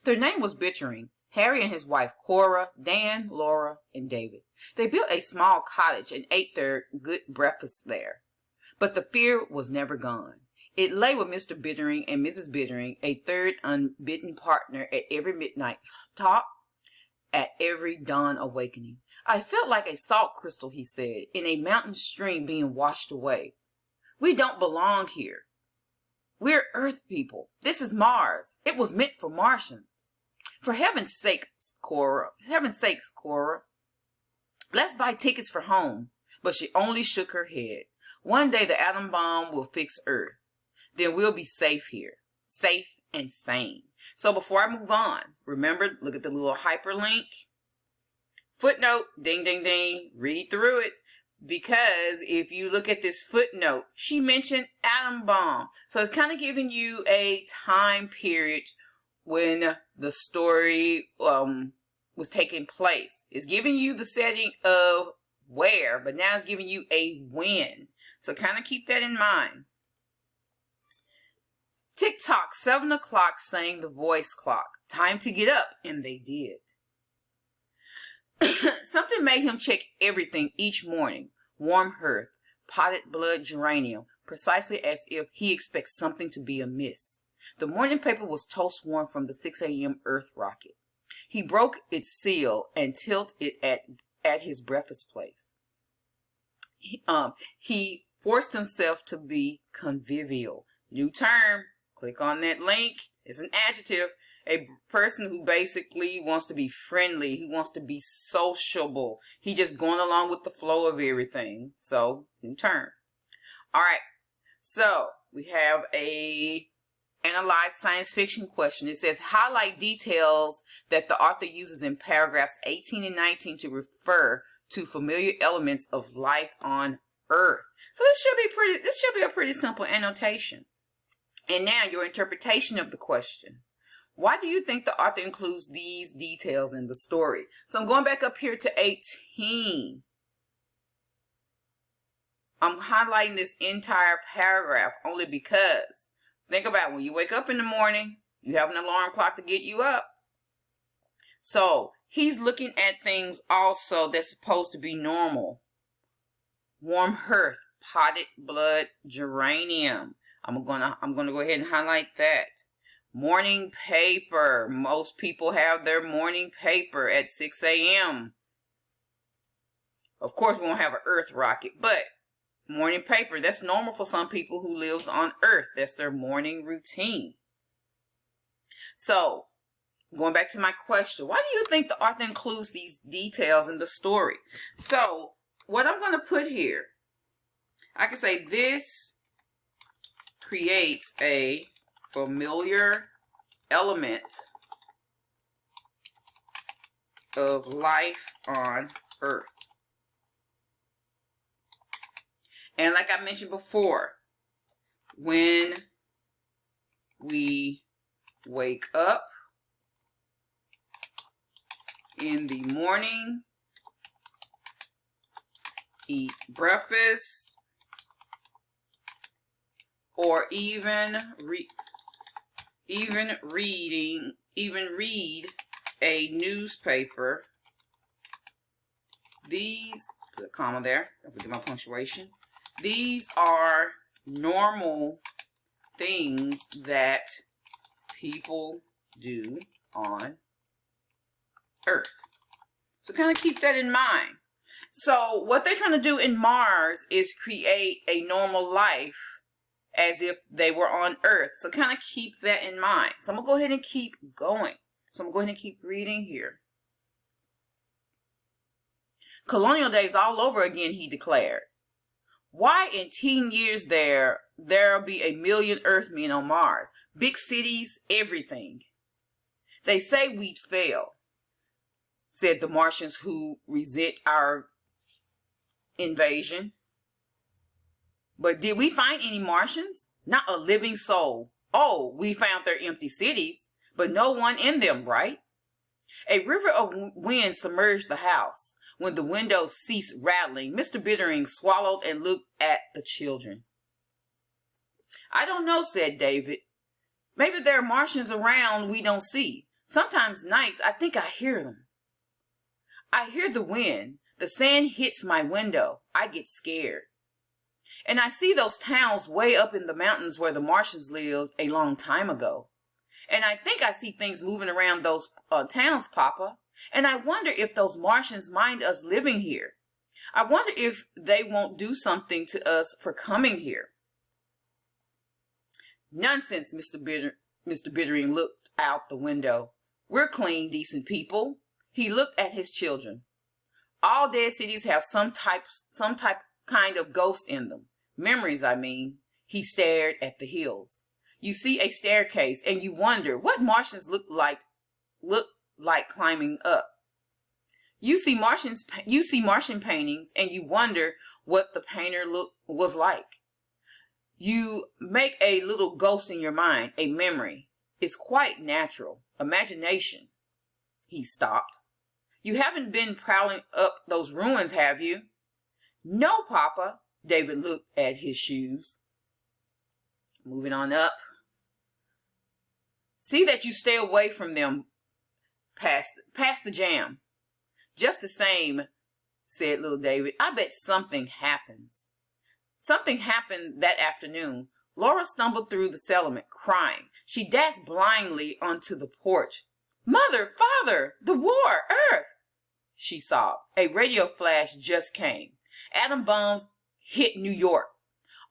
Their name was Bittering. Harry and his wife Cora, Dan, Laura, and David. They built a small cottage and ate their good breakfast there. But the fear was never gone. It lay with Mr. Bittering and Mrs. Bittering, a third unbidden partner at every midnight talk, at every dawn awakening. I felt like a salt crystal, he said, in a mountain stream being washed away. We don't belong here. We're Earth people. This is Mars. It was meant for Martians. For heaven's sakes, Cora. Let's buy tickets for home. But she only shook her head. One day the atom bomb will fix Earth. Then we'll be safe here. Safe and sane. So before I move on, remember, look at the little hyperlink. Footnote, ding, ding, ding. Read through it. Because if you look at this footnote, she mentioned atom bomb. So it's kind of giving you a time period when the story was taking place. It's giving you the setting of where, but now it's giving you a when. So kind of keep that in mind. Tick-tock, 7 o'clock, sang the voice clock. Time to get up, and they did. Something made him check everything each morning. Warm hearth, potted blood geranium, precisely as if he expects something to be amiss. The morning paper was toast warm from the 6 a.m. Earth rocket. He broke its seal and tilted it at his breakfast place. He forced himself to be convivial. New term. Click on that link. It's an adjective. A person who basically wants to be friendly, who wants to be sociable. He just going along with the flow of everything. So, new term. All right. So, we have a analyze science fiction question. It says, highlight details that the author uses in paragraphs 18 and 19 to refer to familiar elements of life on Earth. So this should be a pretty simple annotation. And now your interpretation of the question. Why do you think the author includes these details in the story? So I'm going back up here to 18. I'm highlighting this entire paragraph only because, think about it, when you wake up in the morning, you have an alarm clock to get you up. So he's looking at things also that's supposed to be normal. Warm hearth, potted blood geranium. I'm gonna go ahead and highlight that. Morning paper. Most people have their morning paper at 6 a.m. Of course, we won't have an Earth rocket, but morning paper, that's normal for some people who lives on Earth. That's their morning routine. So, going back to my question, why do you think the author includes these details in the story? So, what I'm going to put here, I can say this creates a familiar element of life on Earth. And like I mentioned before, when we wake up in the morning, eat breakfast, or even read a newspaper, these, put a comma there, don't forget my punctuation. These are normal things that people do on Earth. So kind of keep that in mind. So what they're trying to do in Mars is create a normal life as if they were on Earth. So kind of keep that in mind. So I'm going to go ahead and keep going. So I'm going to go ahead and keep reading here. Colonial days all over again, he declared. Why in 10 years there'll be 1 million Earthmen on Mars? Big cities, everything. They say we'd fail, said the Martians who resent our invasion. But did we find any Martians? Not a living soul. Oh, we found their empty cities, but no one in them, right? A river of wind submerged the house. When the windows ceased rattling, Mr. Bittering swallowed and looked at the children. I don't know, said David. Maybe there are Martians around we don't see. Sometimes nights I think I hear them. I hear the wind. The sand hits my window. I get scared. And I see those towns way up in the mountains where the Martians lived a long time ago. And I think I see things moving around those towns, Papa. And I wonder if those Martians mind us living here. I wonder if they won't do something to us for coming here. Nonsense, Mr. Bittering looked out the window. We're clean, decent people. He looked at his children. All dead cities have some kind of ghost in them. Memories, I mean. He stared at the hills. You see a staircase and you wonder what Martians look like climbing up. You see Martian paintings and you wonder what the painter was like. You make a little ghost in your mind, a memory. It's quite natural. Imagination. He stopped. You haven't been prowling up those ruins, have you? No, Papa. David looked at his shoes. Moving on up. See that you stay away from them past the jam. Just the same, said little David, I bet something happens. Something happened that afternoon. Laura stumbled through the settlement, crying. She dashed blindly onto the porch. Mother, Father, the war, Earth, she sobbed. A radio flash just came. Atom bombs hit New York.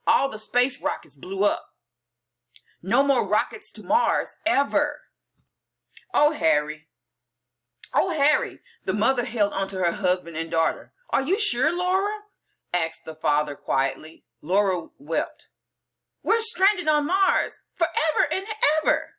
All the space rockets blew up. No more rockets to Mars, ever. Oh, Harry. Oh, Harry. The mother held onto her husband and daughter. Are you sure, Laura? Asked the father quietly. Laura wept. We're stranded on Mars forever and ever.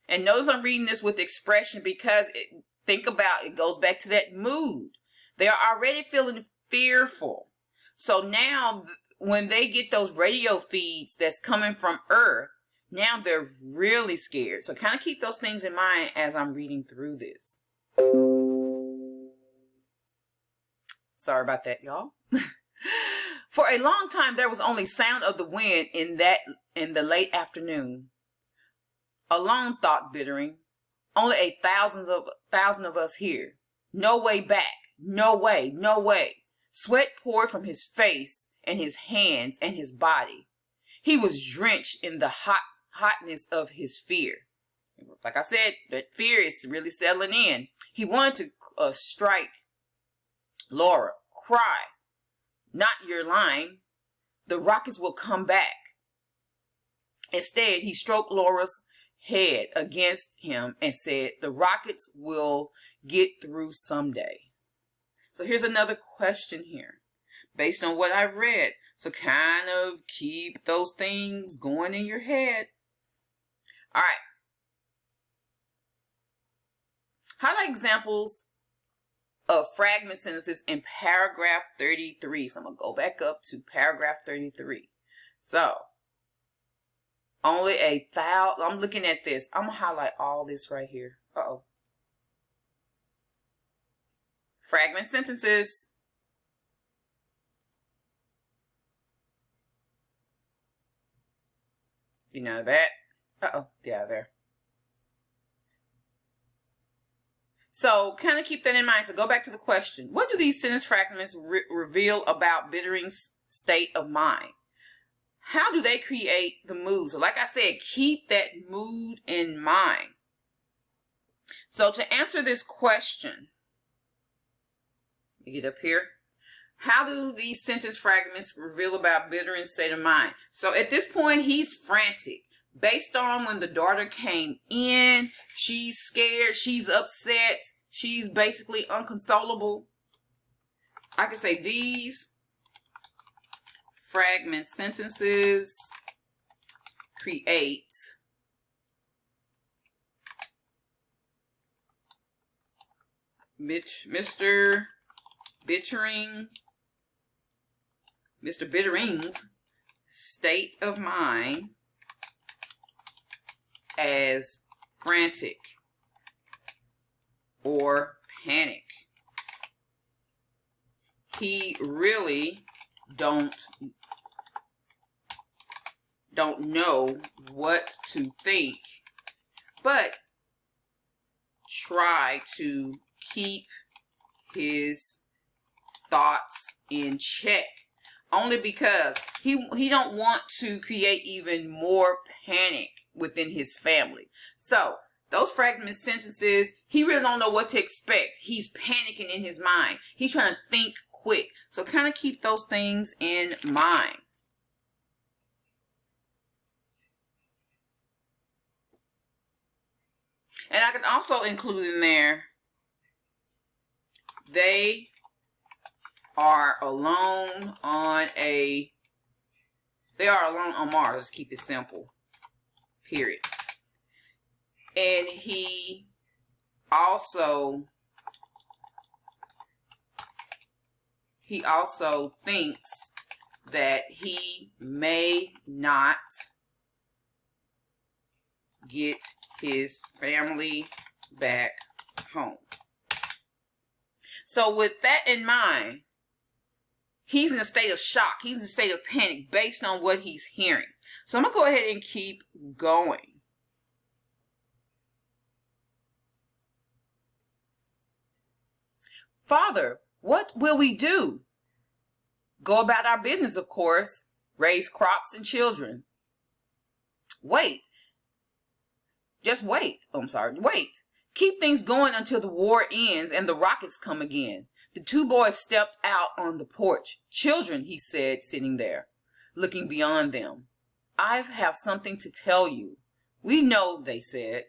And notice I'm reading this with expression because it goes back to that mood. They are already feeling fearful. So now when they get those radio feeds that's coming from Earth, now they're really scared. So kind of keep those things in mind as I'm reading through this. Sorry about that, y'all. For a long time, there was only sound of the wind in the late afternoon. Alone, thought Bittering. Only 1,000 of us here. No way back. No way. No way. Sweat poured from his face and his hands and his body. He was drenched in the hotness of his fear. Like I said, that fear is really settling in. He wanted to strike Laura. Cry. Not your line. The rockets will come back. Instead, he stroked Laura's head against him and said, the rockets will get through someday. So here's another question here based on what I've read. So kind of keep those things going in your head. All right. Highlight examples of fragment sentences in paragraph 33. So I'm going to go back up to paragraph 33. So only 1,000. I'm looking at this. I'm going to highlight all this right here. Uh-oh. Fragment sentences. You know that. Uh-oh. Get out of there. So kind of keep that in mind. So go back to the question. What do these sentence fragments reveal about Bittering's state of mind? How do they create the mood? So like I said, keep that mood in mind. So to answer this question, you get up here. How do these sentence fragments reveal about Bittering's state of mind? So at this point, he's frantic. Based on when the daughter came in, she's scared, she's upset, she's basically unconsolable. I can say these fragment sentences create Mr. Bittering's state of mind as frantic or panic. He really don't know what to think, but try to keep his thoughts in check, only because he don't want to create even more panic within his family. So those fragment sentences, he really don't know what to expect. He's panicking in his mind. He's trying to think quick. So kind of keep those things in mind. And I can also include in there, they are alone on Mars. Let's keep it simple. Period. And he also thinks that he may not get his family back home. So with that in mind, he's in a state of shock. He's in a state of panic based on what he's hearing. So I'm going to go ahead and keep going. Father, what will we do? Go about our business, of course. Raise crops and children. Wait. Just wait. Oh, I'm sorry. Wait. Keep things going until the war ends and the rockets come again. The two boys stepped out on the porch. Children, he said, sitting there, looking beyond them. I have something to tell you. We know, they said.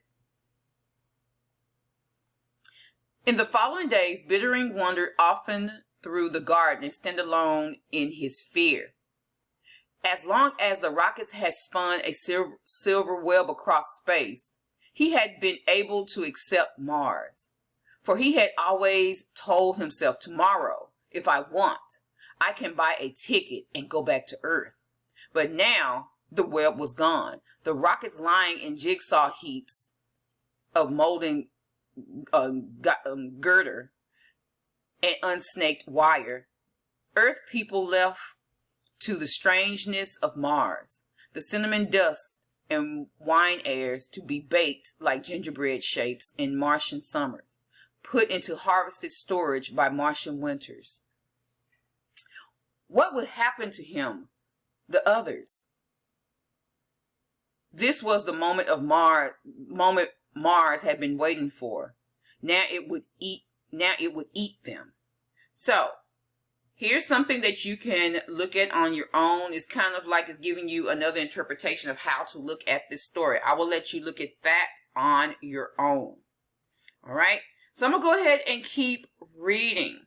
In the following days, Bittering wandered often through the garden and stand alone in his fear. As long as the rockets had spun a silver web across space, he had been able to accept Mars. For he had always told himself, tomorrow, if I want, I can buy a ticket and go back to Earth. But now the web was gone. The rockets lying in jigsaw heaps of molding girder and unsnaked wire. Earth people left to the strangeness of Mars, the cinnamon dust and wine airs to be baked like gingerbread shapes in Martian summers, put into harvested storage by Martian winters. What would happen to him, the others? This was the moment Mars had been waiting for. Now it would eat them. So here's something that you can look at on your own. It's kind of like it's giving you another interpretation of how to look at this story. I will let you look at that on your own. All right. So I'm going to go ahead and keep reading.